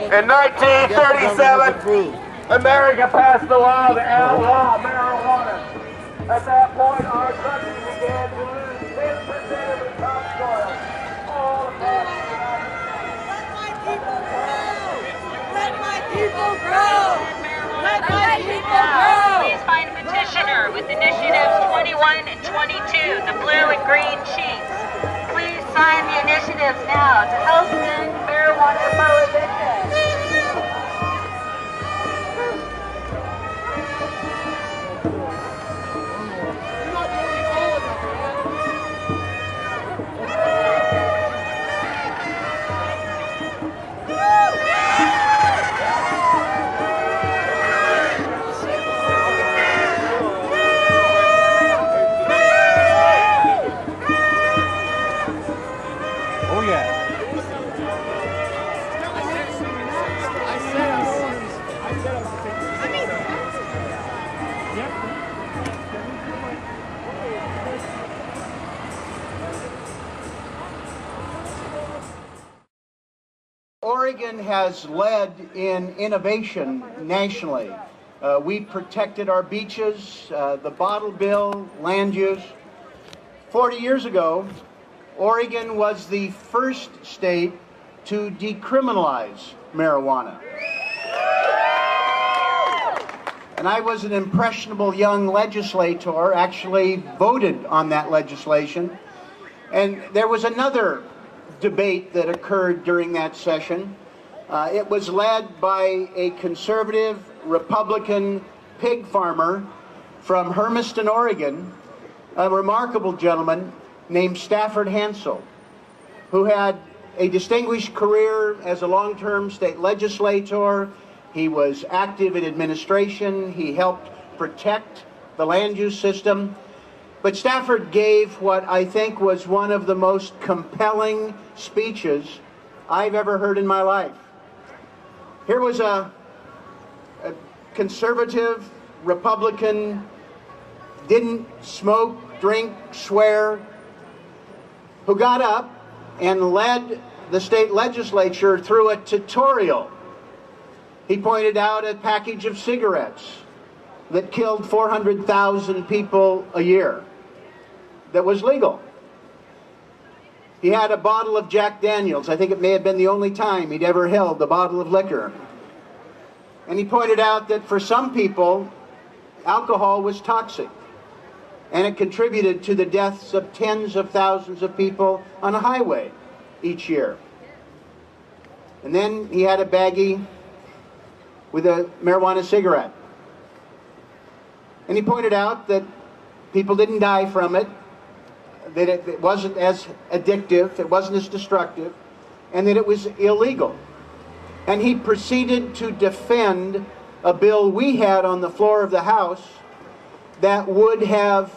In 1937, America passed the law to outlaw marijuana. At that point, our country began to lose 10% of its topsoil. All across the United States. Let my people grow! Let my people grow! Please find a petitioner with initiatives 21 and 22, the blue and green sheets. Please sign the initiatives now to help end marijuana prohibition. Oregon has led in innovation nationally. We protected our beaches, the bottle bill, land use. 40 years ago, Oregon was the first state to decriminalize marijuana. And I was an impressionable young legislator, actually voted on that legislation. And there was another debate that occurred during that session. It was led by a conservative Republican pig farmer from Hermiston, Oregon, a remarkable gentleman named Stafford Hansel, who had a distinguished career as a long-term state legislator. He was active in administration. He helped protect the land use system. But Stafford gave what I think was one of the most compelling speeches I've ever heard in my life. Here was a conservative Republican, didn't smoke, drink, swear, who got up and led the state legislature through a tutorial. He pointed out a package of cigarettes that killed 400,000 people a year that was legal. He had a bottle of Jack Daniels. I think it may have been the only time he'd ever held a bottle of liquor. And he pointed out that for some people, alcohol was toxic, and it contributed to the deaths of tens of thousands of people on a highway each year. And then he had a baggie with a marijuana cigarette. And he pointed out that people didn't die from it, that it wasn't as addictive, it wasn't as destructive, and that it was illegal. And he proceeded to defend a bill we had on the floor of the House that would have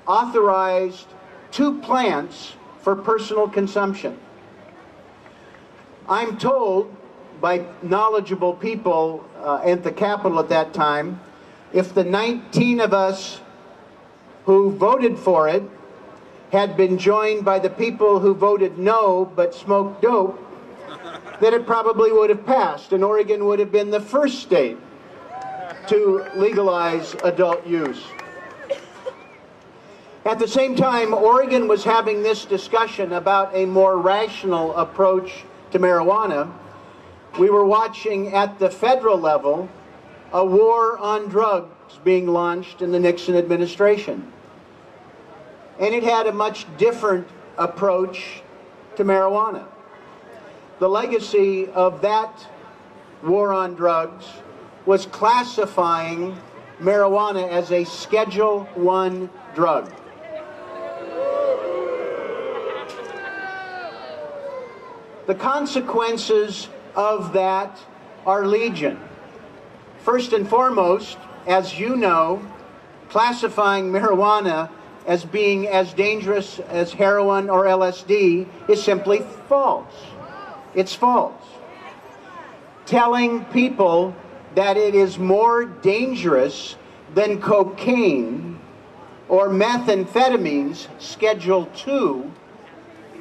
authorized 2 plants for personal consumption. I'm told by knowledgeable people at the Capitol at that time, if the 19 of us who voted for it had been joined by the people who voted no but smoked dope, that it probably would have passed, and Oregon would have been the first state to legalize adult use. At the same time, Oregon was having this discussion about a more rational approach to marijuana. We were watching at the federal level a war on drugs being launched in the Nixon administration. And it had a much different approach to marijuana. The legacy of that war on drugs was classifying marijuana as a Schedule I drug. The consequences of that are legion. First and foremost, as you know, classifying marijuana as being as dangerous as heroin or LSD is simply false. It's false. Telling people that it is more dangerous than cocaine or methamphetamines, Schedule II,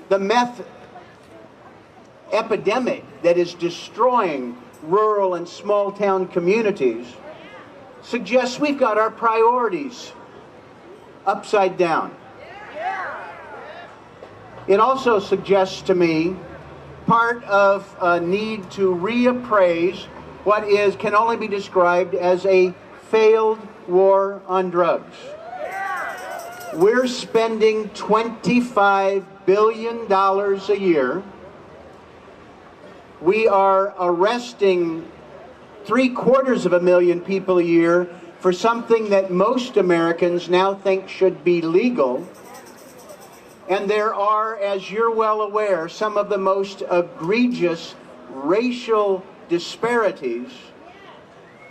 the meth epidemic that is destroying rural and small town communities suggests we've got our priorities upside down. It also suggests to me part of a need to reappraise what can only be described as a failed war on drugs. We're spending $25 billion a year. We are arresting 750,000 people a year for something that most Americans now think should be legal. And there are, as you're well aware, some of the most egregious racial disparities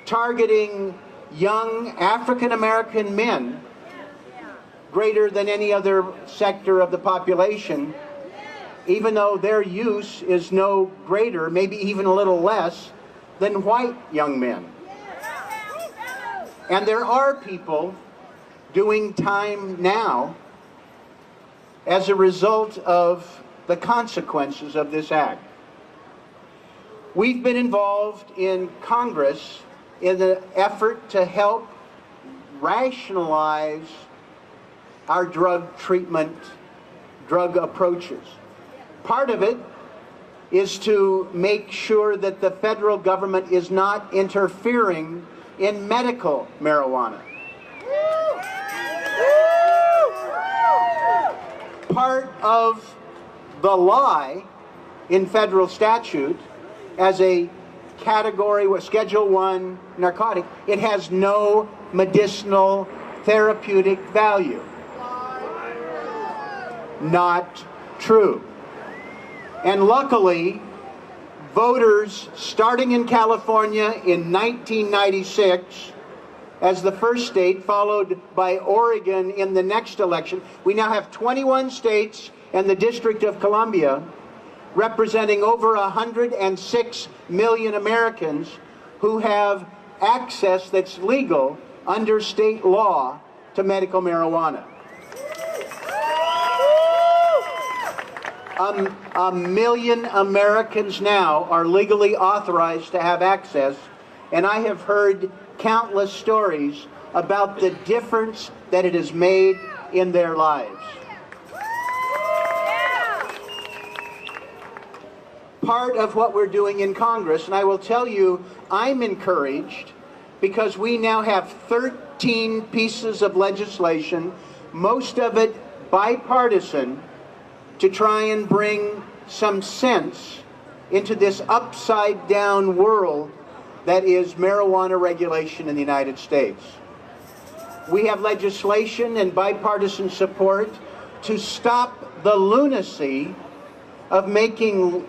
targeting young African American men greater than any other sector of the population, even though their use is no greater, maybe even a little less, than white young men. And there are people doing time now as a result of the consequences of this act. We've been involved in Congress in the effort to help rationalize our drug treatment, drug approaches. Part of it is to make sure that the federal government is not interfering in medical marijuana. Part of the lie in federal statute as a category with Schedule I narcotic, it has no medicinal therapeutic value. Not true. And luckily, voters starting in California in 1996 as the first state, followed by Oregon in the next election. We now have 21 states and the District of Columbia representing over 106 million Americans who have access that's legal under state law to medical marijuana. 1 million Americans now are legally authorized to have access, and I have heard countless stories about the difference that it has made in their lives. Part of what we're doing in Congress, and I will tell you, I'm encouraged because we now have 13 pieces of legislation, most of it bipartisan, to try and bring some sense into this upside-down world that is marijuana regulation in the United States. We have legislation and bipartisan support to stop the lunacy of making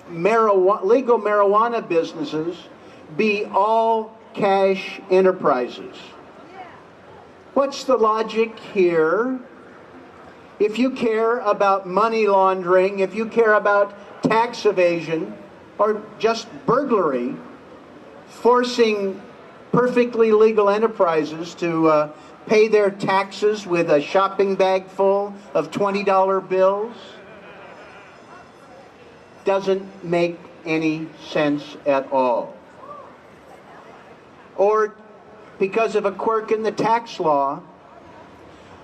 legal marijuana businesses be all cash enterprises. What's the logic here? If you care about money laundering, if you care about tax evasion, or just burglary, forcing perfectly legal enterprises to pay their taxes with a shopping bag full of $20 bills doesn't make any sense at all. Or because of a quirk in the tax law,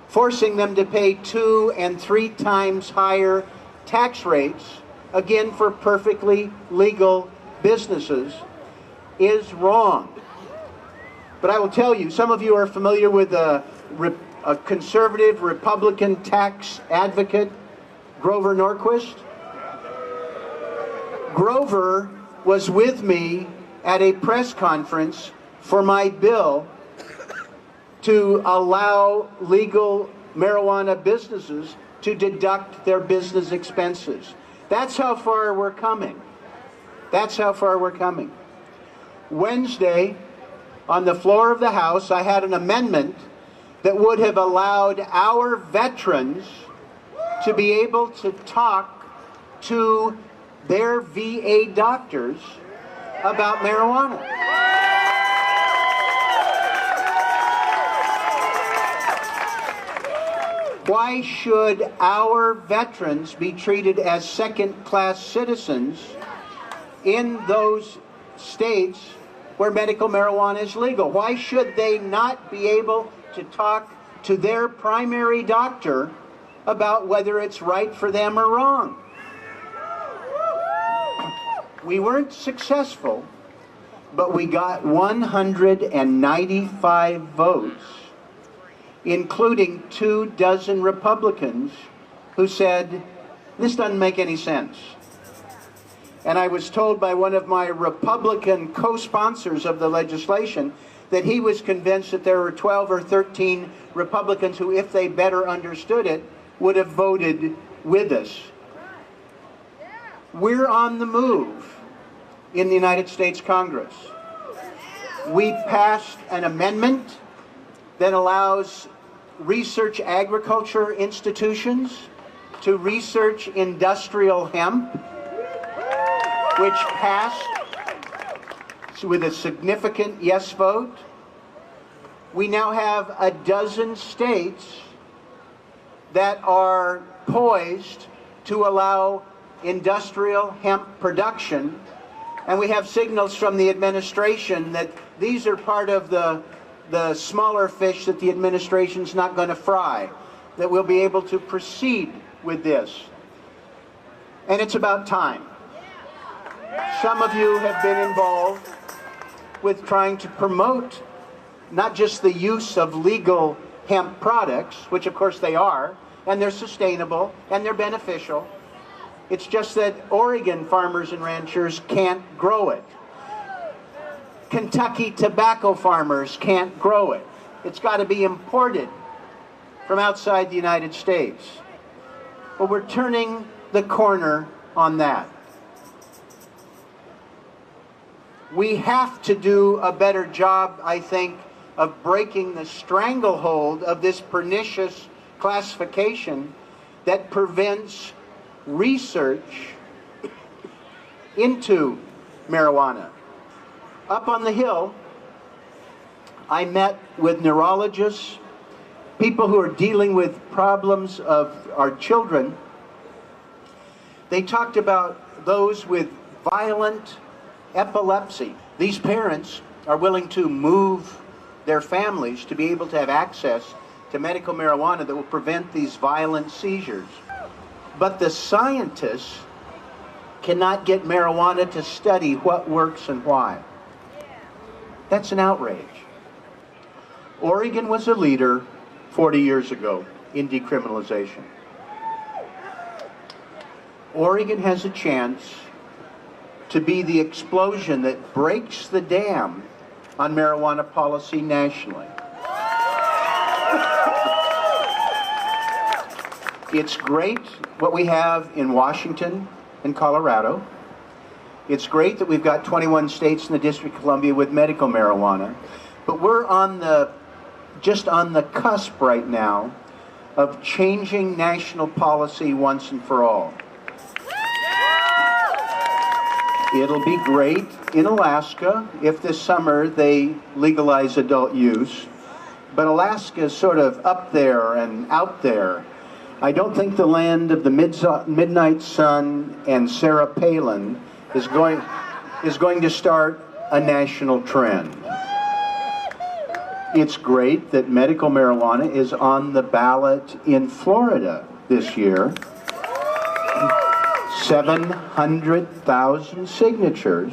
forcing them to pay 2 and 3 times higher tax rates, again for perfectly legal businesses, is wrong. But I will tell you, some of you are familiar with a conservative Republican tax advocate, Grover Norquist. Grover was with me at a press conference for my bill to allow legal marijuana businesses to deduct their business expenses. That's how far we're coming. That's how far we're coming. Wednesday, on the floor of the House, I had an amendment that would have allowed our veterans to be able to talk to their VA doctors about marijuana. Why should our veterans be treated as second-class citizens in those states where medical marijuana is legal? Why should they not be able to talk to their primary doctor about whether it's right for them or wrong? We weren't successful, but we got 195 votes, including 24 Republicans who said, this doesn't make any sense. And I was told by one of my Republican co-sponsors of the legislation that he was convinced that there were 12 or 13 Republicans who, if they better understood it, would have voted with us. We're on the move in the United States Congress. We passed an amendment that allows research agriculture institutions to research industrial hemp, which passed with a significant yes vote. We now have a dozen states that are poised to allow industrial hemp production, and we have signals from the administration that these are part of the smaller fish that the administration's not going to fry, that we'll be able to proceed with this. And it's about time. Some of you have been involved with trying to promote not just the use of legal hemp products, which of course they are, and they're sustainable, and they're beneficial. It's just that Oregon farmers and ranchers can't grow it. Kentucky tobacco farmers can't grow it. It's got to be imported from outside the United States. But we're turning the corner on that. We have to do a better job, I think, of breaking the stranglehold of this pernicious classification that prevents research into marijuana. Up on the Hill, I met with neurologists, people who are dealing with problems of our children. They talked about those with violent epilepsy. These parents are willing to move their families to be able to have access to medical marijuana that will prevent these violent seizures. But the scientists cannot get marijuana to study what works and why. That's an outrage. Oregon was a leader 40 years ago in decriminalization. Oregon has a chance to be the explosion that breaks the dam on marijuana policy nationally. It's great what we have in Washington and Colorado. It's great that we've got 21 states in the District of Columbia with medical marijuana, but we're just on the cusp right now of changing national policy once and for all. It'll be great in Alaska if this summer they legalize adult use, but Alaska is sort of up there and out there. I don't think the land of the midnight sun and Sarah Palin is going to start a national trend. It's great that medical marijuana is on the ballot in Florida this year. 700,000 signatures.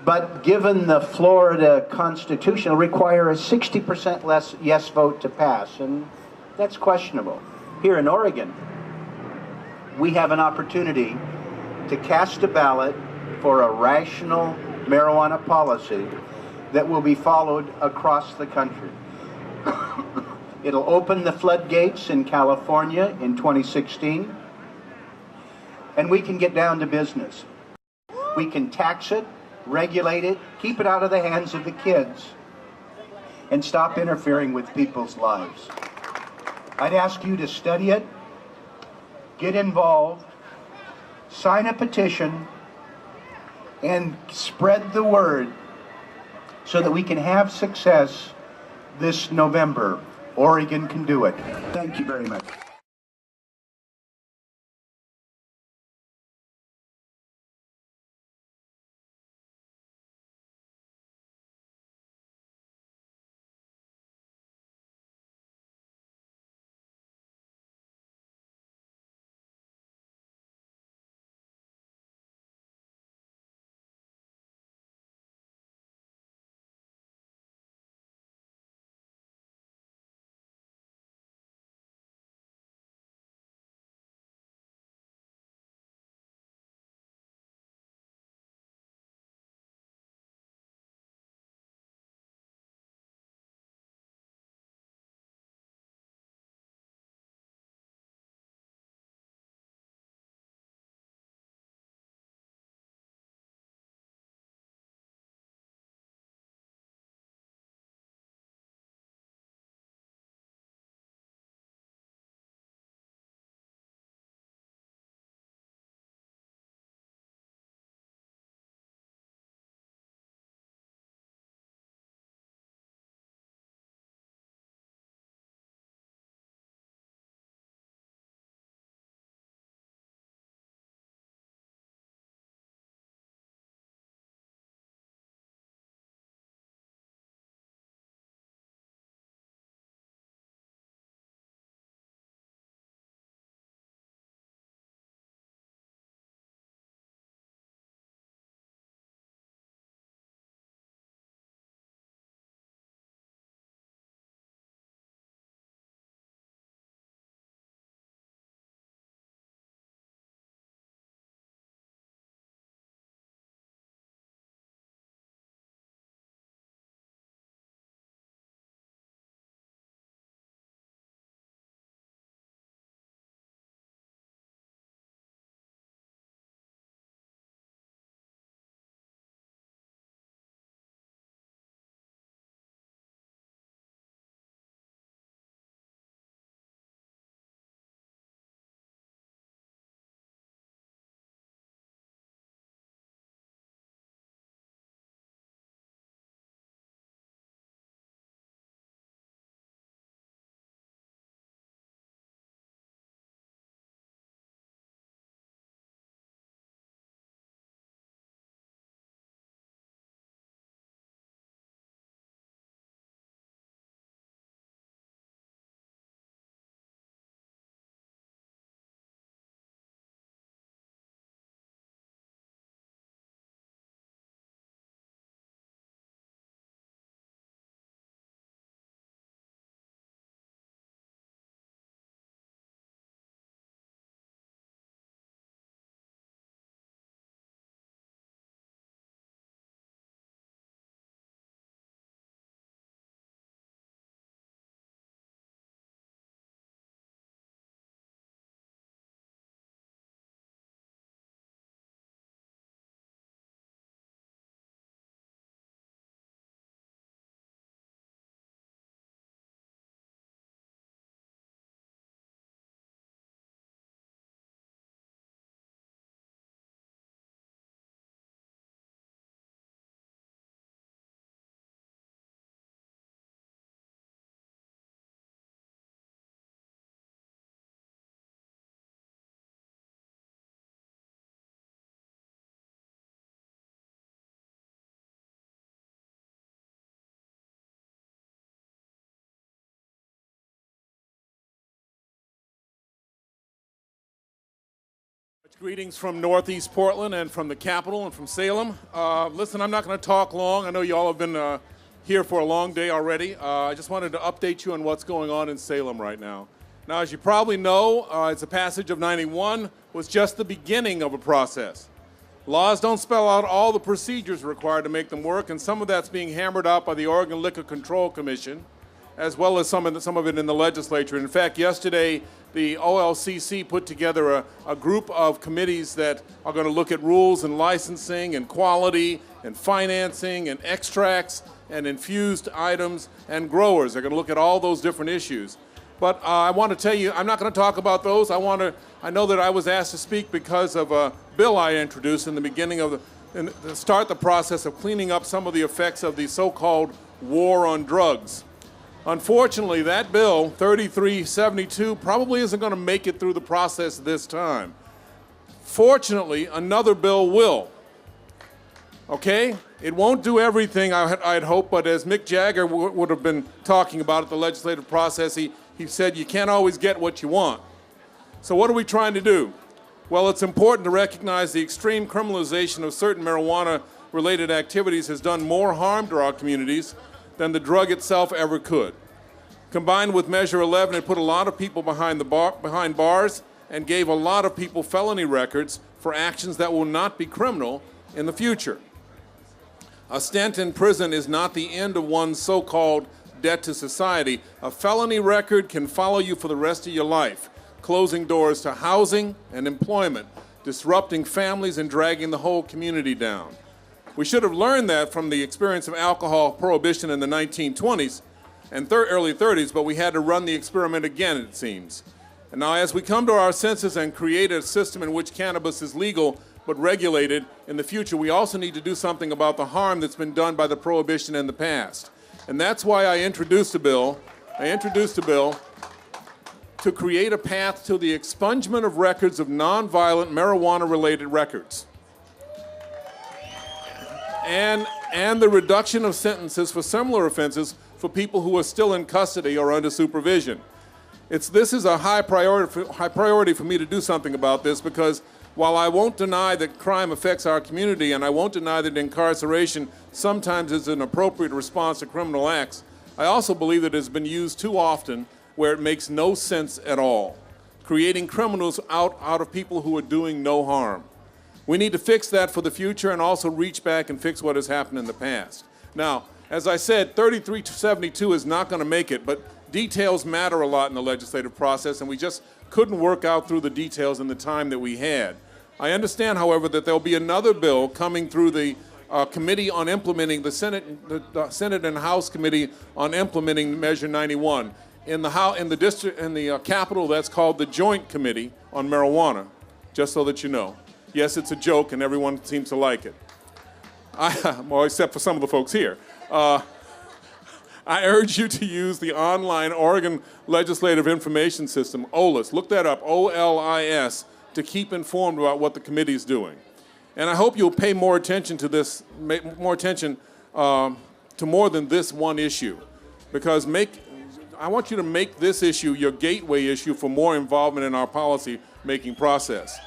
But given the Florida Constitution, it'll require a 60% less yes vote to pass, and that's questionable. Here in Oregon, we have an opportunity to cast a ballot for a rational marijuana policy that will be followed across the country. It'll open the floodgates in California in 2016, and we can get down to business. We can tax it, regulate it, keep it out of the hands of the kids, and stop interfering with people's lives. I'd ask you to study it, get involved, sign a petition, and spread the word so that we can have success this November. Oregon can do it. Thank you very much. Greetings from Northeast Portland and from the Capitol and from Salem. Listen, I'm not going to talk long. I know you all have been here for a long day already. I just wanted to update you on what's going on in Salem right now. Now, as you probably know, it's a passage of 91 was just the beginning of a process. Laws don't spell out all the procedures required to make them work, and some of that's being hammered out by the Oregon Liquor Control Commission, as well as some of it in the legislature. In fact, yesterday, the OLCC put together a group of committees that are going to look at rules and licensing and quality and financing and extracts and infused items and growers. They're going to look at all those different issues. But I want to tell you, I'm not going to talk about those. I know that I was asked to speak because of a bill I introduced in the beginning of to start the process of cleaning up some of the effects of the so-called war on drugs. Unfortunately, that bill, 3372, probably isn't going to make it through the process this time. Fortunately, another bill will. Okay? It won't do everything I'd hope, but as Mick Jagger would have been talking about at the legislative process, he said you can't always get what you want. So what are we trying to do? Well, it's important to recognize the extreme criminalization of certain marijuana-related activities has done more harm to our communities than the drug itself ever could. Combined with Measure 11, it put a lot of people behind bars and gave a lot of people felony records for actions that will not be criminal in the future. A stint in prison is not the end of one's so-called debt to society. A felony record can follow you for the rest of your life, closing doors to housing and employment, disrupting families and dragging the whole community down. We should have learned that from the experience of alcohol prohibition in the 1920s and early 30s, but we had to run the experiment again, it seems. And now as we come to our senses and create a system in which cannabis is legal but regulated in the future, we also need to do something about the harm that's been done by the prohibition in the past. And that's why I introduced a bill to create a path to the expungement of records of nonviolent marijuana-related records. And the reduction of sentences for similar offenses for people who are still in custody or under supervision. This is a high priority for me to do something about this, because while I won't deny that crime affects our community, and I won't deny that incarceration sometimes is an appropriate response to criminal acts, I also believe that it has been used too often where it makes no sense at all, creating criminals out of people who are doing no harm. We need to fix that for the future and also reach back and fix what has happened in the past. Now, as I said, 3372 is not going to make it, but details matter a lot in the legislative process, and we just couldn't work out through the details in the time that we had. I understand, however, that there'll be another bill coming through the committee on implementing the Senate and House committee on implementing Measure 91. In the Capitol, that's called the Joint Committee on Marijuana, just so that you know. Yes, it's a joke, and everyone seems to like it. Well, except for some of the folks here. I urge you to use the online Oregon Legislative Information System, OLIS. Look that up, OLIS, to keep informed about what the committee is doing. And I hope you'll pay more attention to this, to more than this one issue, because I want you to make this issue your gateway issue for more involvement in our policy-making process.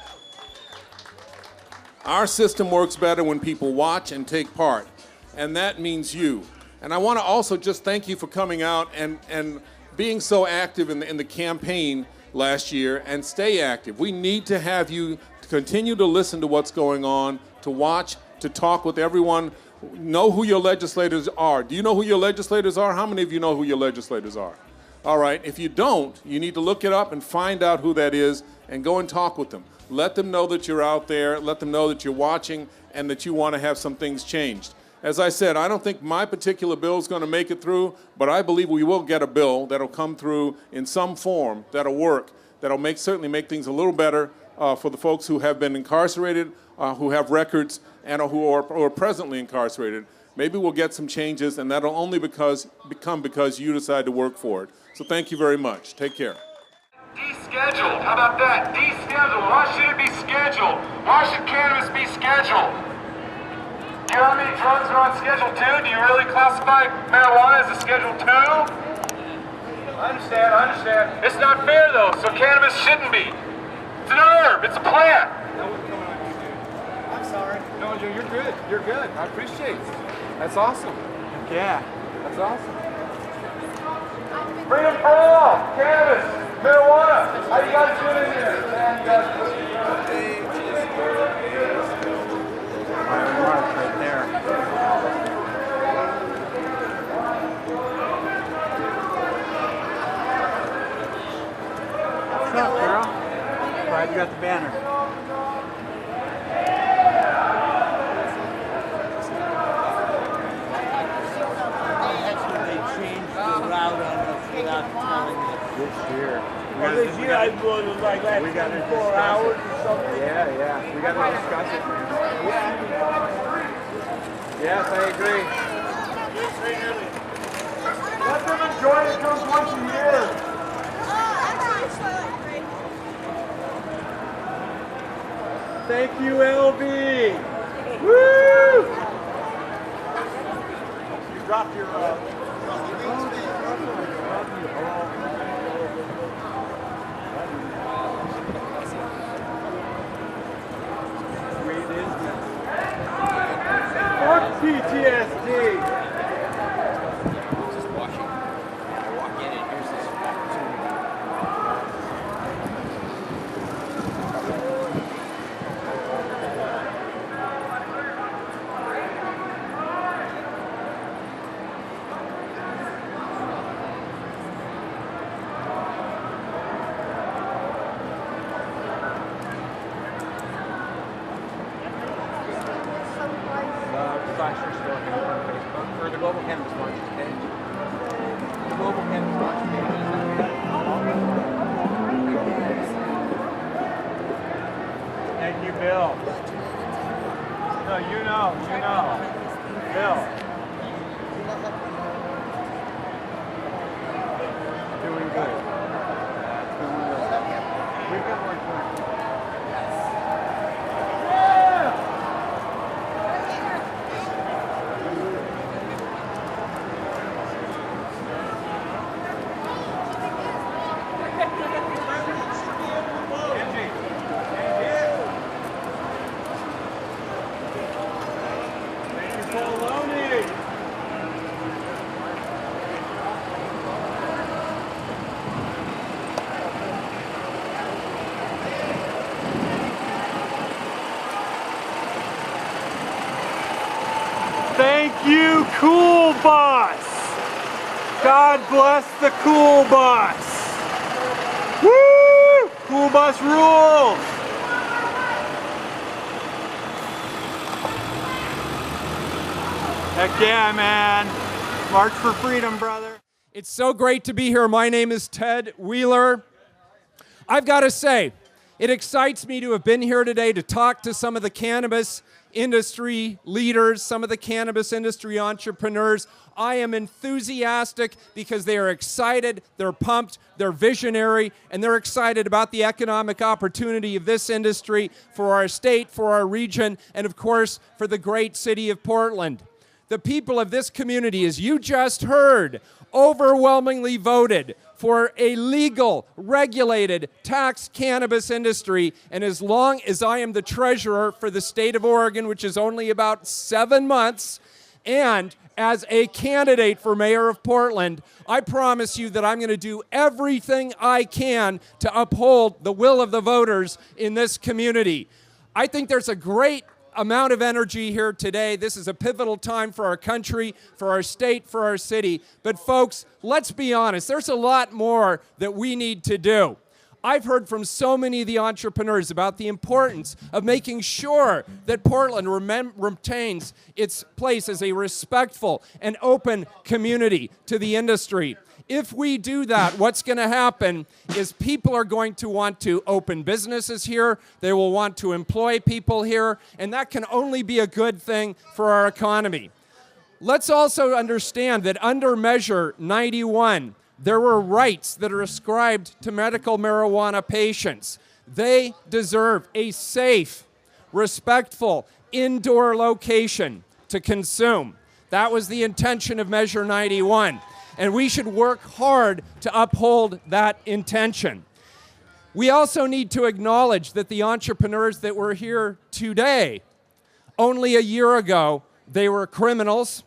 Our system works better when people watch and take part, and that means you. And I want to also just thank you for coming out and being so active in the campaign last year, and stay active. We need to have you continue to listen to what's going on, to watch, to talk with everyone. Know who your legislators are. Do you know who your legislators are? How many of you know who your legislators are? All right, if you don't, you need to look it up and find out who that is and go and talk with them. Let them know that you're out there, let them know that you're watching and that you want to have some things changed. As I said, I don't think my particular bill is going to make it through, but I believe we will get a bill that'll come through in some form that'll work, that'll certainly make things a little better for the folks who have been incarcerated, who have records, and who are presently incarcerated. Maybe we'll get some changes, and that'll only become because you decide to work for it. So thank you very much. Take care. Descheduled. How about that? Descheduled. Why should it be scheduled? Why should cannabis be scheduled? Do you know how many drugs are on Schedule 2? Do you really classify marijuana as a Schedule 2? I understand. It's not fair, though, so cannabis shouldn't be. It's an herb. It's a plant. Joe, you're good. You're good. I appreciate it. That's awesome. Yeah. That's awesome. Freedom for all, cannabis, marijuana. How you guys doing in here? Man, you guys Right there. What's up, girl? Glad you got the banner. They changed the route on us without telling us this year. Well, this year I was like last 24 hours or something. Yeah. We got to discuss it. Yes, I agree. let them enjoy it. Comes once a year. Thank you, LB. Woo! You dropped your. Sweet, isn't it? Fuck PTSD. Just watching. I walk in and here's this opportunity. Flasher store on Facebook for the Global Cannabis Launches page. The Global Cannabis Launch page Thank you, Bill. No, you know. Bill. Doing good. We've got more time. Thank you, Cool Bus. God bless the Cool Bus. Woo! Cool Bus rules. Heck yeah, man. March for freedom, brother. It's so great to be here. My name is Ted Wheeler. I've got to say, it excites me to have been here today to talk to some of the cannabis industry leaders, some of the cannabis industry entrepreneurs. I am enthusiastic because they are excited, they're pumped, they're visionary, and they're excited about the economic opportunity of this industry for our state, for our region, and of course, for the great city of Portland. The people of this community, as you just heard, overwhelmingly voted for a legal, regulated, taxed cannabis industry. And as long as I am the treasurer for the state of Oregon, which is only about 7 months, and as a candidate for mayor of Portland, I promise you that I'm going to do everything I can to uphold the will of the voters in this community. I think there's a great amount of energy here today. This is a pivotal time for our country, for our state, for our city. But folks, let's be honest, there's a lot more that we need to do. I've heard from so many of the entrepreneurs about the importance of making sure that Portland retains its place as a respectful and open community to the industry. If we do that, what's going to happen is people are going to want to open businesses here, they will want to employ people here, and that can only be a good thing for our economy. Let's also understand that under Measure 91, there were rights that are ascribed to medical marijuana patients. They deserve a safe, respectful, indoor location to consume. That was the intention of Measure 91. And we should work hard to uphold that intention. We also need to acknowledge that the entrepreneurs that were here today Only a year ago, they were criminals,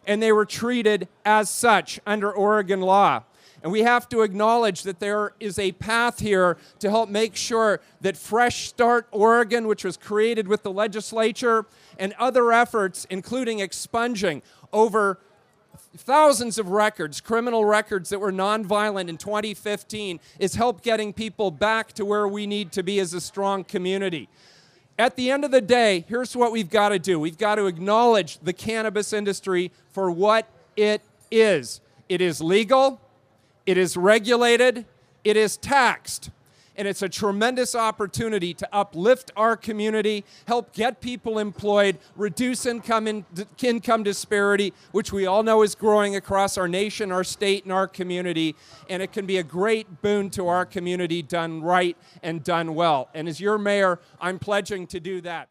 and they were treated as such under Oregon law. And we have to acknowledge that there is a path here to help make sure that Fresh Start Oregon, which was created with the legislature, and other efforts, including expunging over thousands of records, criminal records that were nonviolent in 2015, is help getting people back to where we need to be as a strong community. At the end of the day, here's what we've got to do. We've got to acknowledge the cannabis industry for what it is. It is legal, it is regulated, it is taxed. And it's a tremendous opportunity to uplift our community, help get people employed, reduce income disparity, which we all know is growing across our nation, our state, and our community. And it can be a great boon to our community done right and done well. And as your mayor, I'm pledging to do that.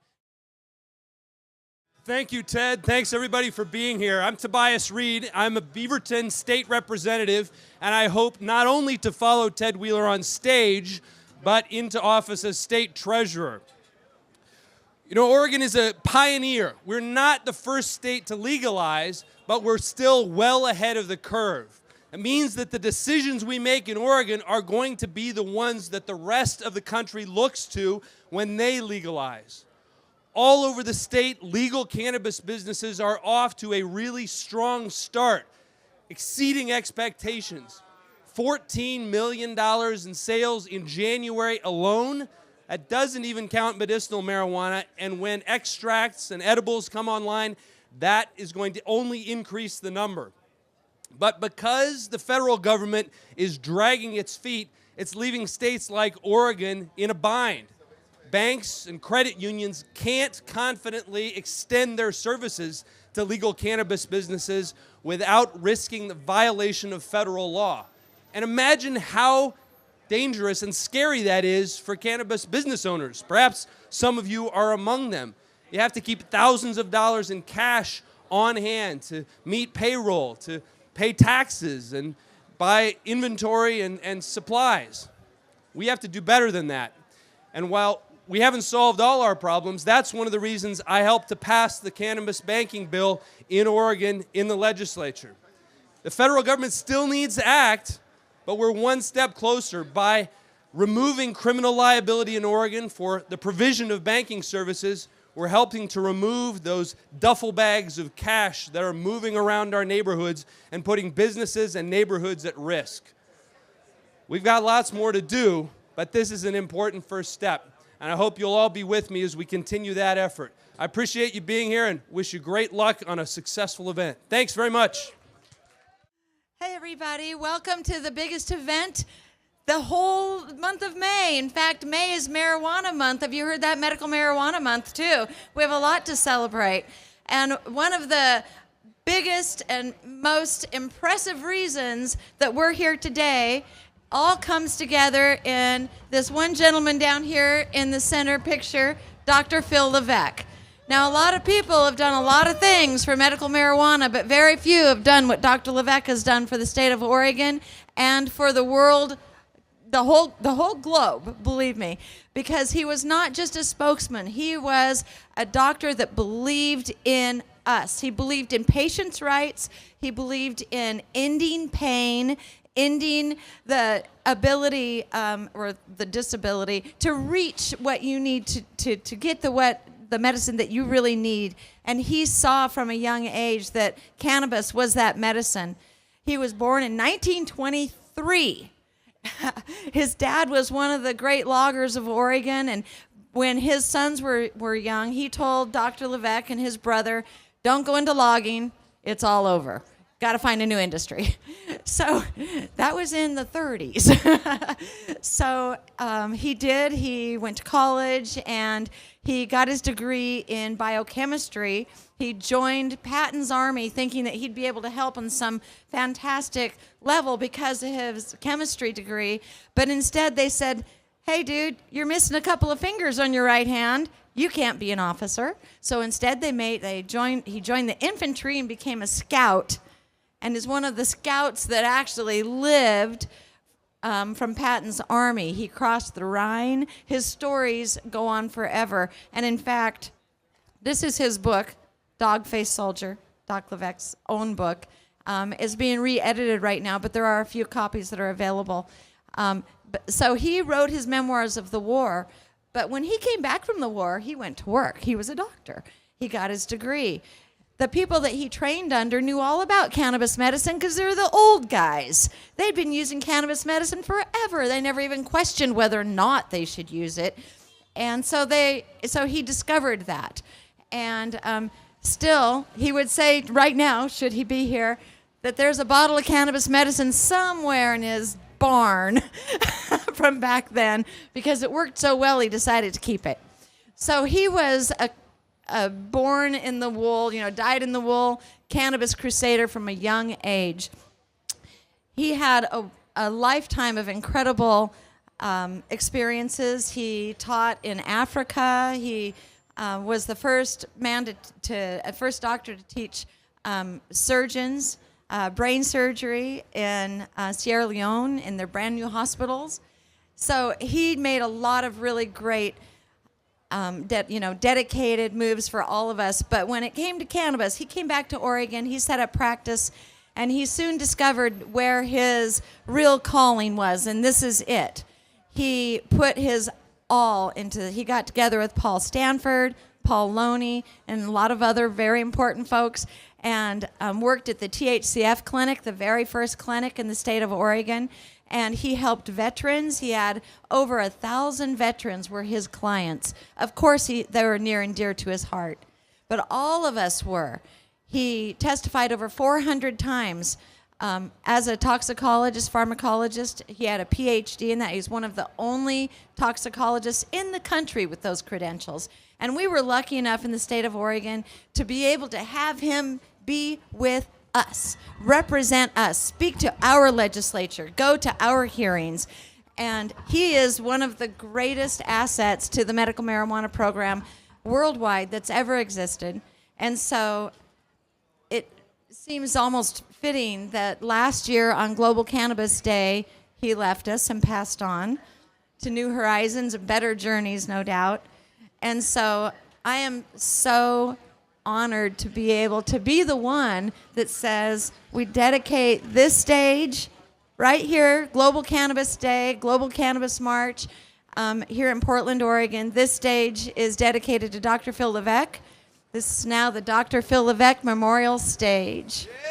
Thank you, Ted. Thanks, everybody, for being here. I'm Tobias Reed. I'm a Beaverton state representative, and I hope not only to follow Ted Wheeler on stage, but into office as state treasurer. You know, Oregon is a pioneer. We're not the first state to legalize, but we're still well ahead of the curve. It means that the decisions we make in Oregon are going to be the ones that the rest of the country looks to when they legalize. All over the state, legal cannabis businesses are off to a really strong start, exceeding expectations. $14 million in sales in January alone. That doesn't even count medicinal marijuana. And when extracts and edibles come online, that is going to only increase the number. But because the federal government is dragging its feet, it's leaving states like Oregon in a bind. Banks and credit unions can't confidently extend their services to legal cannabis businesses without risking the violation of federal law. And imagine how dangerous and scary that is for cannabis business owners. Perhaps some of you are among them. You have to keep thousands of dollars in cash on hand to meet payroll, to pay taxes, and buy inventory and supplies. We have to do better than that. And while we haven't solved all our problems, that's one of the reasons I helped to pass the cannabis banking bill in Oregon in the legislature. The federal government still needs to act, but we're one step closer by removing criminal liability in Oregon for the provision of banking services. We're helping to remove those duffel bags of cash that are moving around our neighborhoods and putting businesses and neighborhoods at risk. We've got lots more to do, but this is an important first step. And I hope you'll all be with me as we continue that effort. I appreciate you being here and wish you great luck on a successful event. Thanks very much. Hey everybody, welcome to the biggest event the whole month of May. In fact, May is Marijuana Month. Have you heard that? Medical Marijuana Month too. We have a lot to celebrate. And one of the biggest and most impressive reasons that we're here today all comes together in this one gentleman down here in the center picture, Dr. Phil Levesque. Now, a lot of people have done a lot of things for medical marijuana, but very few have done what Dr. Levesque has done for the state of Oregon and for the world, the whole globe, believe me, because he was not just a spokesman. He was a doctor that believed in us. He believed in patients' rights. He believed in ending pain, ending the ability or the disability to reach what you need to get the medicine that you really need. And he saw from a young age that cannabis was that medicine. He was born in 1923. His dad was one of the great loggers of Oregon, and when his sons were young, he told Dr. Levesque and his brother, don't go into logging, it's all over. Got to find a new industry. So that was in the 30s. So he did. He went to college and he got his degree in biochemistry. He joined Patton's Army thinking that he'd be able to help on some fantastic level because of his chemistry degree. But instead they said, hey, dude, you're missing a couple of fingers on your right hand. You can't be an officer. So instead he joined the infantry and became a scout, and is one of the scouts that actually lived from Patton's army. He crossed the Rhine. His stories go on forever. And in fact, this is his book, Dog-Faced Soldier, Doc Levesque's own book. Is being re-edited right now, but there are a few copies that are available. So he wrote his memoirs of the war, but when he came back from the war, he went to work. He was a doctor. He got his degree. The people that he trained under knew all about cannabis medicine because they're the old guys. They'd been using cannabis medicine forever. They never even questioned whether or not they should use it. And so he discovered that. And still, he would say right now, should he be here, that there's a bottle of cannabis medicine somewhere in his barn from back then because it worked so well he decided to keep it. So he was a born in the wool, dyed in the wool cannabis crusader from a young age. He had a lifetime of incredible experiences. He taught in Africa. He was the first man first doctor to teach surgeons brain surgery in Sierra Leone in their brand new hospitals. So he made a lot of really great, dedicated moves for all of us. But when it came to cannabis, he came back to Oregon. He set up practice, and he soon discovered where his real calling was, and this is it. He put his all into. He got together with Paul Stanford, Paul Loney, and a lot of other very important folks, and worked at the THCF clinic, the very first clinic in the state of Oregon. And he helped veterans. He had over 1,000 veterans were his clients. Of course, they were near and dear to his heart, but all of us were. He testified over 400 times as a toxicologist, pharmacologist. He had a PhD in that. He's one of the only toxicologists in the country with those credentials. And we were lucky enough in the state of Oregon to be able to have him be with us, represent us, speak to our legislature, go to our hearings. And he is one of the greatest assets to the medical marijuana program worldwide that's ever existed. And so it seems almost fitting that last year on Global Cannabis Day, he left us and passed on to new horizons and better journeys, no doubt. And so I am so honored to be able to be the one that says we dedicate this stage right here, Global Cannabis Day, Global Cannabis March, here in Portland, Oregon. This stage is dedicated to Dr. Phil Levesque. This is now the Dr. Phil Levesque Memorial Stage. Yeah.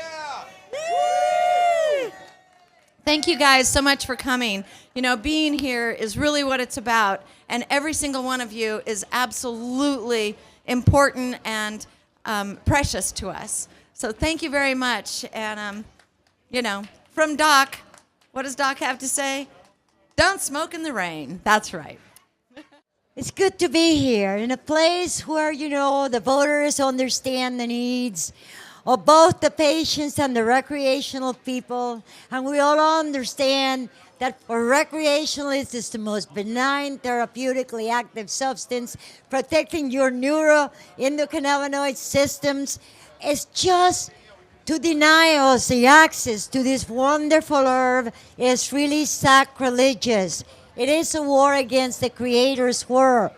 Thank you guys so much for coming. Being here is really what it's about, and every single one of you is absolutely important and precious to us. So thank you very much. And, from Doc, what does Doc have to say? Don't smoke in the rain. That's right. It's good to be here in a place where, the voters understand the needs of both the patients and the recreational people. And we all understand that for recreationalists, it's the most benign, therapeutically active substance, protecting your neuroendocannabinoid systems. It's just to deny us the access to this wonderful herb is really sacrilegious. It is a war against the Creator's work.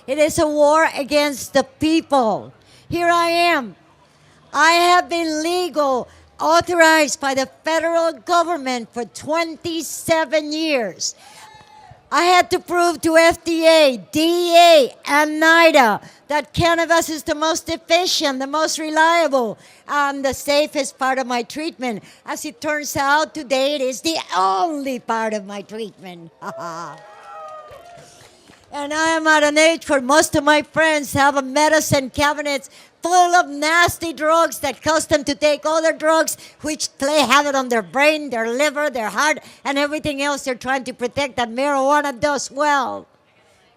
It is a war against the people. Here I am. I have been legal, authorized by the federal government for 27 years. I had to prove to FDA, DEA, and NIDA that cannabis is the most efficient, the most reliable, and the safest part of my treatment. As it turns out, today it is the only part of my treatment. And I am at an age where most of my friends have a medicine cabinet full of nasty drugs that cause them to take other drugs, which play havoc on their brain, their liver, their heart, and everything else they're trying to protect that marijuana does well.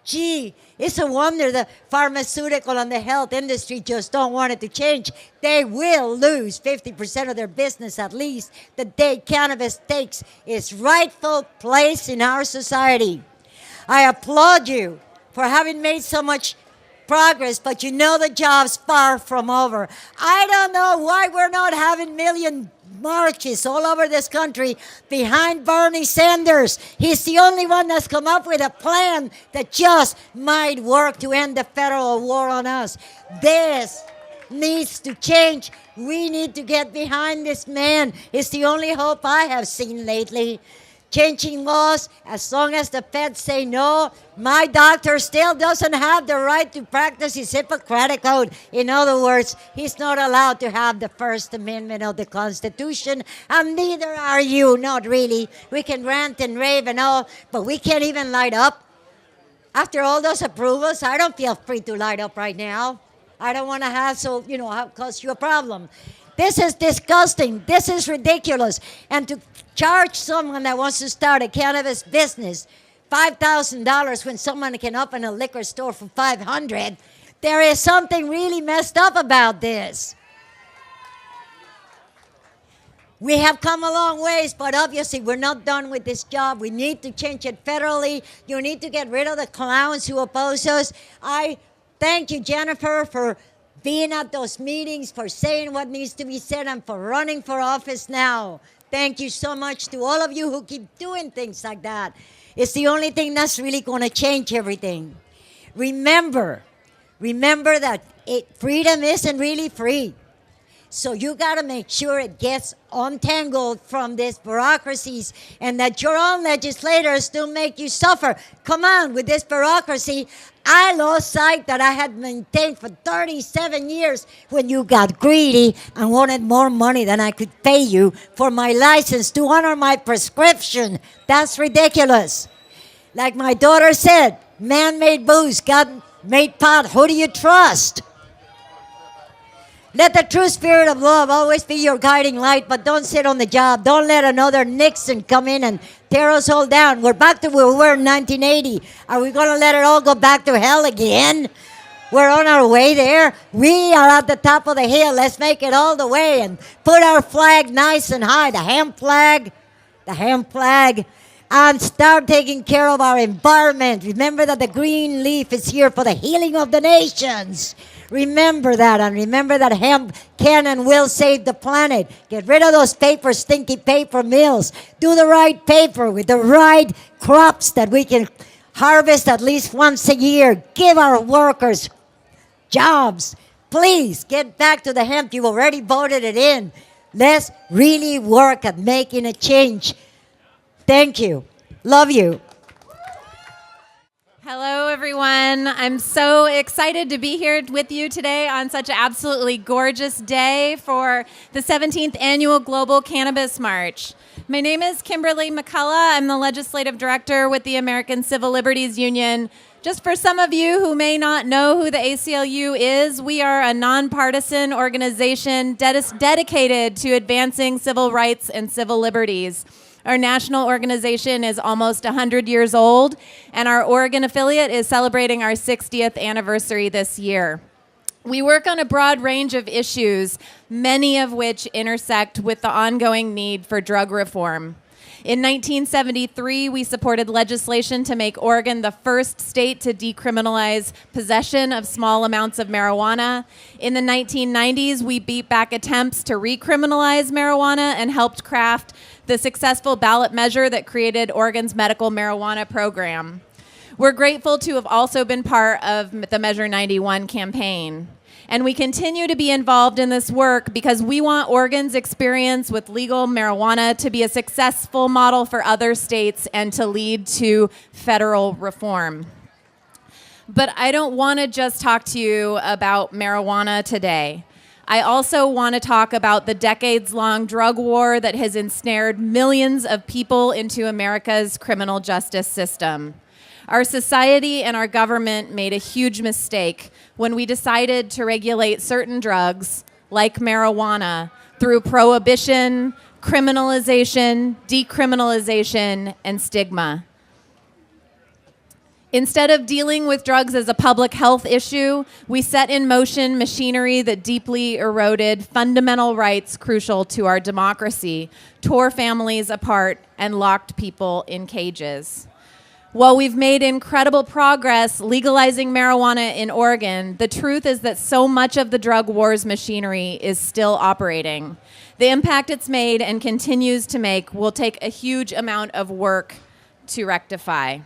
Gee, it's a wonder the pharmaceutical and the health industry just don't want it to change. They will lose 50% of their business at least the day cannabis takes its rightful place in our society. I applaud you for having made so much progress, but the job's far from over. I don't know why we're not having marches all over this country behind Bernie Sanders. He's the only one that's come up with a plan that just might work to end the federal war on us. This needs to change. We need to get behind this man. It's the only hope I have seen lately. Changing laws, as long as the feds say no, my doctor still doesn't have the right to practice his Hippocratic oath. In other words, he's not allowed to have the First Amendment of the Constitution, and neither are you, not really. We can rant and rave and all, but we can't even light up. After all those approvals, I don't feel free to light up right now. I don't want to cause you a problem. This is disgusting. This is ridiculous. And to charge someone that wants to start a cannabis business $5,000 when someone can open a liquor store for $500, there is something really messed up about this. We have come a long ways, but obviously we're not done with this job. We need to change it federally. You need to get rid of the clowns who oppose us. I thank you, Jennifer, for being at those meetings, for saying what needs to be said, and for running for office now. Thank you so much to all of you who keep doing things like that. It's the only thing that's really going to change everything. Remember that freedom isn't really free. So you got to make sure it gets untangled from these bureaucracies, and that your own legislators don't make you suffer. Come on, with this bureaucracy, I lost sight that I had maintained for 37 years when you got greedy and wanted more money than I could pay you for my license to honor my prescription. That's ridiculous. Like my daughter said, man-made booze, God-made pot, who do you trust? Let the true spirit of love always be your guiding light, but don't sit on the job. Don't let another Nixon come in and tear us all down. We're back to where we were in 1980. Are we going to let it all go back to hell again? We're on our way there. We are at the top of the hill. Let's make it all the way and put our flag nice and high, the hemp flag, and start taking care of our environment. Remember that the green leaf is here for the healing of the nations. Remember that, and remember that hemp can and will save the planet. Get rid of those stinky paper mills. Do the right paper with the right crops that we can harvest at least once a year. Give our workers jobs. Please get back to the hemp. You already voted it in. Let's really work at making a change. Thank you. Love you. Hello, everyone. I'm so excited to be here with you today on such an absolutely gorgeous day for the 17th Annual Global Cannabis March. My name is Kimberly McCullough. I'm the Legislative Director with the American Civil Liberties Union. Just for some of you who may not know who the ACLU is, we are a nonpartisan organization dedicated to advancing civil rights and civil liberties. Our national organization is almost 100 years old, and our Oregon affiliate is celebrating our 60th anniversary this year. We work on a broad range of issues, many of which intersect with the ongoing need for drug reform. In 1973, we supported legislation to make Oregon the first state to decriminalize possession of small amounts of marijuana. In the 1990s, we beat back attempts to recriminalize marijuana and helped craft the successful ballot measure that created Oregon's medical marijuana program. We're grateful to have also been part of the Measure 91 campaign. And we continue to be involved in this work because we want Oregon's experience with legal marijuana to be a successful model for other states and to lead to federal reform. But I don't want to just talk to you about marijuana today. I also want to talk about the decades-long drug war that has ensnared millions of people into America's criminal justice system. Our society and our government made a huge mistake when we decided to regulate certain drugs, like marijuana, through prohibition, criminalization, decriminalization, and stigma. Instead of dealing with drugs as a public health issue, we set in motion machinery that deeply eroded fundamental rights crucial to our democracy, tore families apart, and locked people in cages. While we've made incredible progress legalizing marijuana in Oregon, the truth is that so much of the drug wars machinery is still operating. The impact it's made and continues to make will take a huge amount of work to rectify.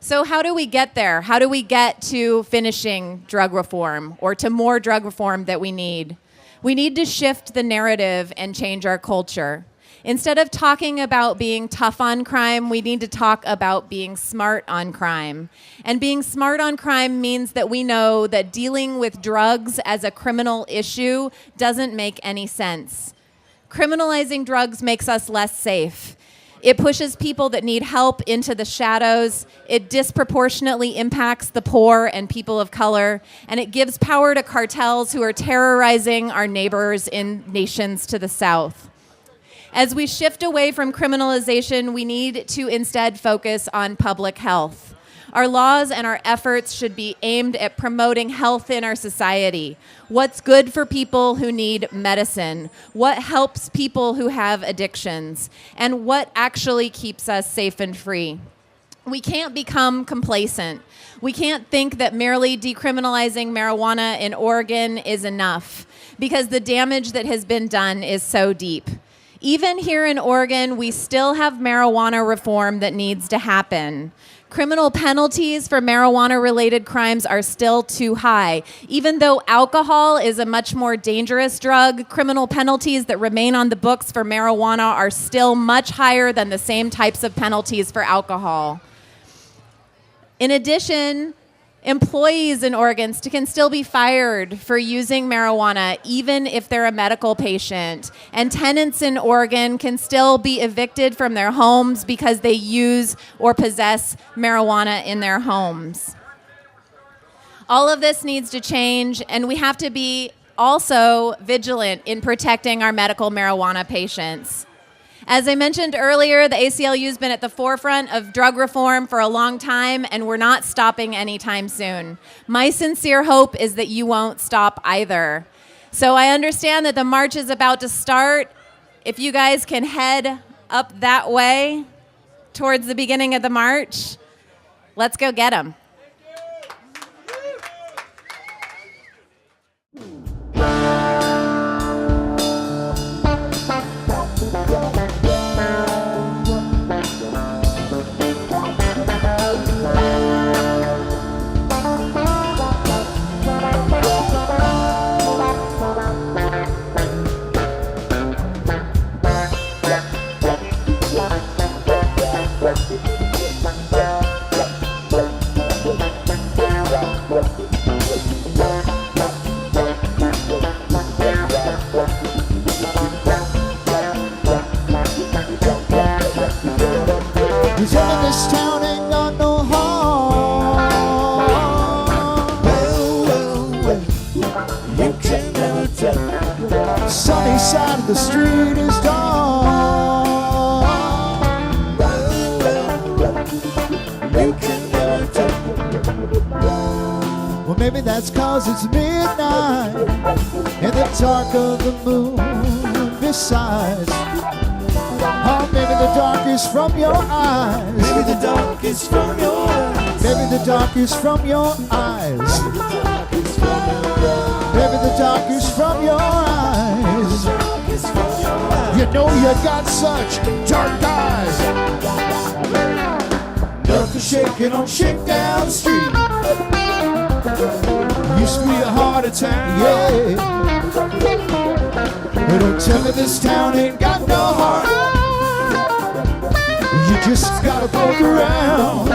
So how do we get there? How do we get to finishing drug reform or to more drug reform that we need? We need to shift the narrative and change our culture. Instead of talking about being tough on crime, we need to talk about being smart on crime. And being smart on crime means that we know that dealing with drugs as a criminal issue doesn't make any sense. Criminalizing drugs makes us less safe. It pushes people that need help into the shadows. It disproportionately impacts the poor and people of color. And it gives power to cartels who are terrorizing our neighbors in nations to the south. As we shift away from criminalization, we need to instead focus on public health. Our laws and our efforts should be aimed at promoting health in our society. What's good for people who need medicine? What helps people who have addictions? And what actually keeps us safe and free? We can't become complacent. We can't think that merely decriminalizing marijuana in Oregon is enough, because the damage that has been done is so deep. Even here in Oregon, we still have marijuana reform that needs to happen. Criminal penalties for marijuana-related crimes are still too high. Even though alcohol is a much more dangerous drug, criminal penalties that remain on the books for marijuana are still much higher than the same types of penalties for alcohol. In addition, employees in Oregon can still be fired for using marijuana even if they're a medical patient. And tenants in Oregon can still be evicted from their homes because they use or possess marijuana in their homes. All of this needs to change, and we have to be also vigilant in protecting our medical marijuana patients. As I mentioned earlier, the ACLU has been at the forefront of drug reform for a long time, and we're not stopping anytime soon. My sincere hope is that you won't stop either. So I understand that the march is about to start. If you guys can head up that way towards the beginning of the march, let's go get them. You tell me this town ain't got no heart. Well, you can never tell. The sunny side of the street is dark. Well, you can never tell. Well, maybe that's 'cause it's midnight and the dark of the moon besides. Or maybe the dark is from your eyes. Maybe the dark is from your eyes. Maybe the dark is from your eyes. Maybe the dark is from your eyes. You know you got such dark eyes. Nothing shaking on Shakedown Street. Used to be the heart of town. Yeah. But don't tell me this town ain't got no heart. You just gotta poke around.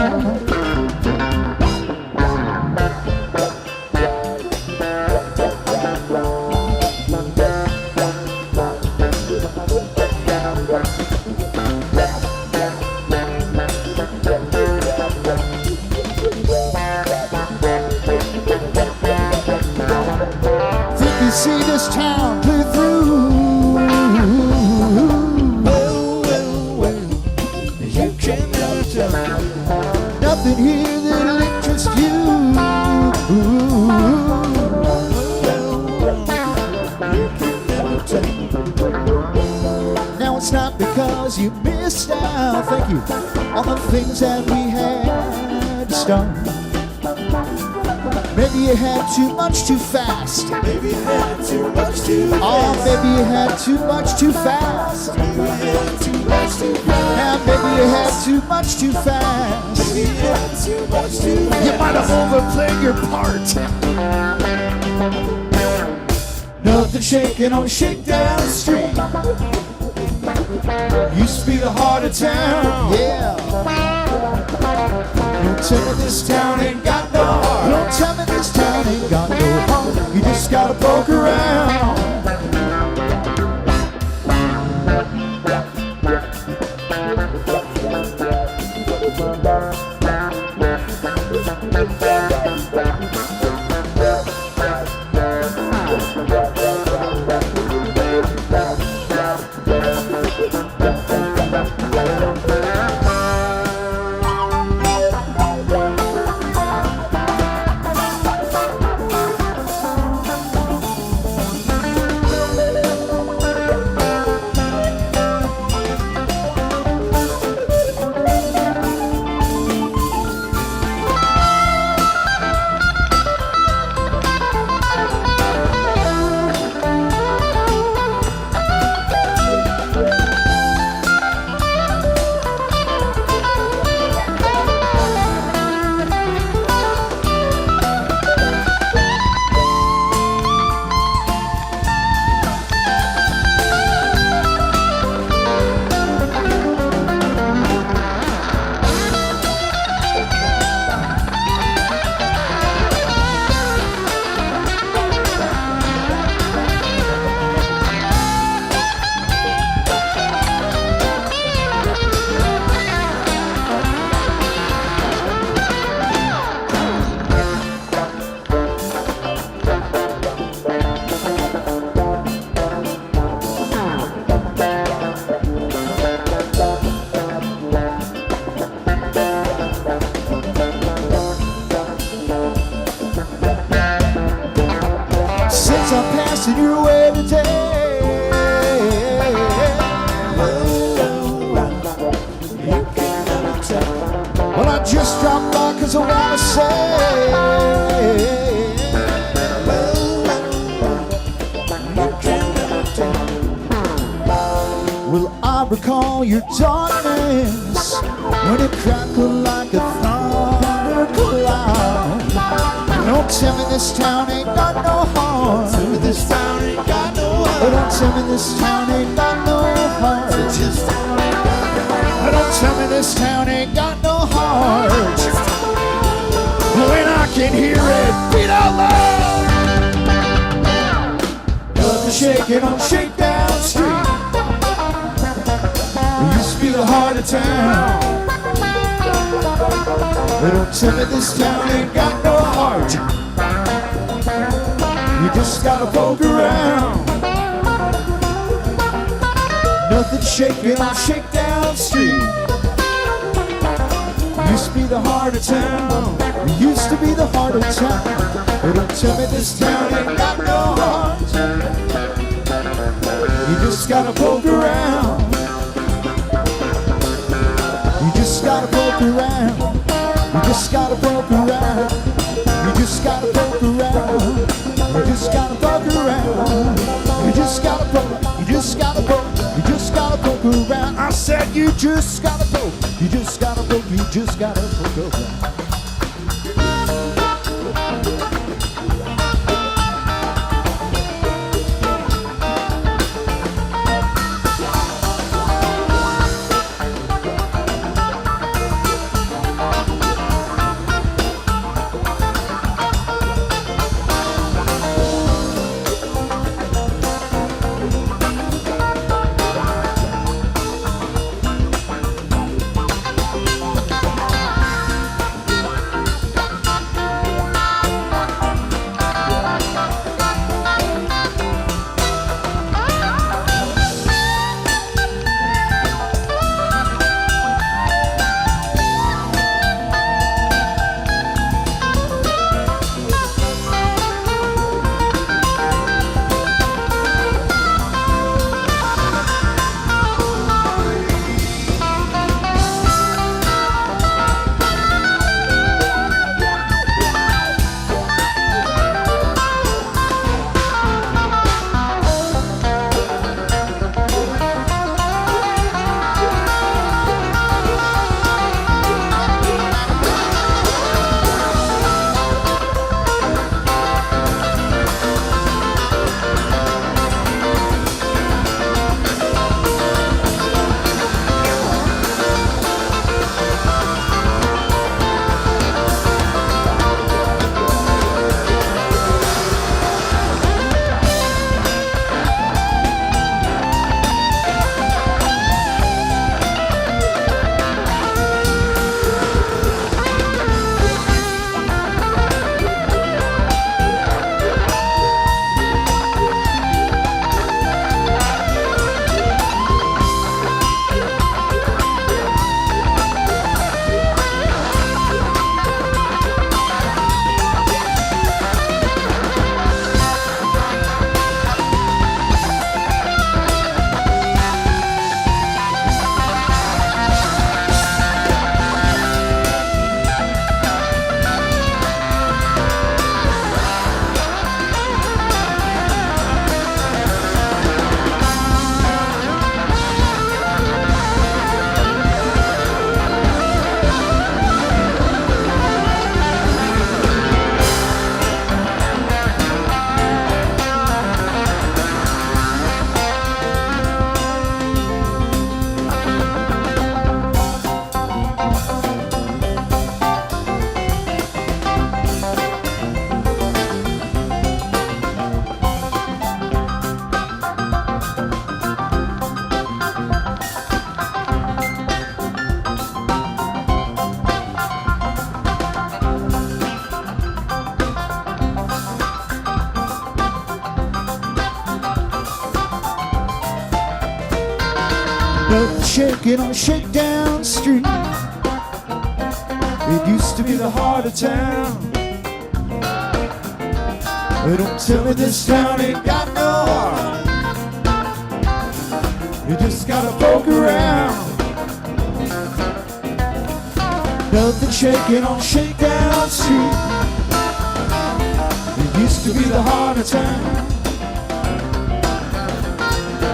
Think you see this town clear through. Nothing here that'll interest you. Now it's not because you missed out. now, thank you, on the things that we had done. Maybe you had too much too fast. Maybe you had too much too fast. Oh, maybe you had too much too fast. Maybe you had too much too fast. Yeah, maybe you had too much too fast. Maybe you had too much too fast. You might have overplayed your part. Nothing shaking on Shakedown Street. Used to be the heart of town. Yeah. Don't tell me this town ain't got no heart. Don't tell me this town ain't got no heart. You just gotta poke around. Your way today. Well, I just dropped by cause I wanna say, well, I recall your darkness when it crackled like a thundercloud. Don't tell me this town ain't got no heart. Tell me this town ain't got no heart. Oh, don't tell me this town ain't got no heart. This town ain't got no heart. Oh, don't tell me this town ain't got no heart. When I can hear it beat out loud. Nothing shaking on Shakedown Street. It used to be the heart of town. But don't tell me this town ain't got no heart. You just gotta poke around. Nothing shaking on Shakedown Street. Used to be the heart of town. It used to be the heart of town. But don't tell me this town ain't got no heart. You just gotta poke around. You just gotta poke around. You just gotta poke around. You just gotta poke around. You just gotta poke around. You just gotta poke. You just gotta poke. You just gotta poke around. I said you just gotta poke. You just gotta poke. You just gotta poke around. Nothing shaking on Shakedown Street. It used to be the heart of town. But don't tell me this town ain't got no heart. You just gotta poke around. Nothing shaking on Shakedown Street. It used to be the heart of town.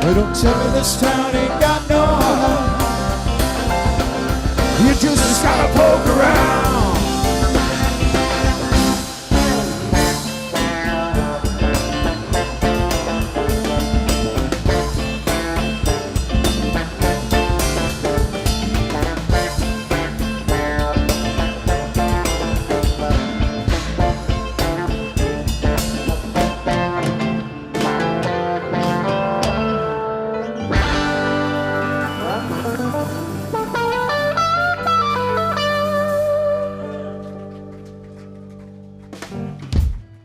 But don't tell me this town ain't got no heart. You just gotta poke around.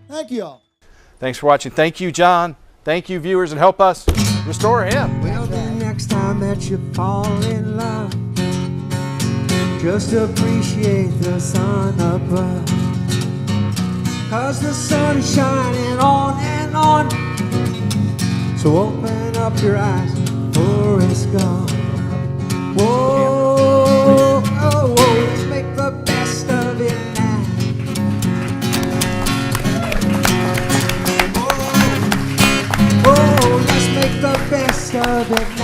Thank you all. Thanks for watching. Thank you, John. Thank you, viewers, and help us restore him. Well, the next time that you fall in love, just appreciate the sun above. 'Cause the sun is shining on and on. So open up your eyes, for it's gone. Whoa, oh, whoa, let's make the best of it now. Oh, let's make the best of it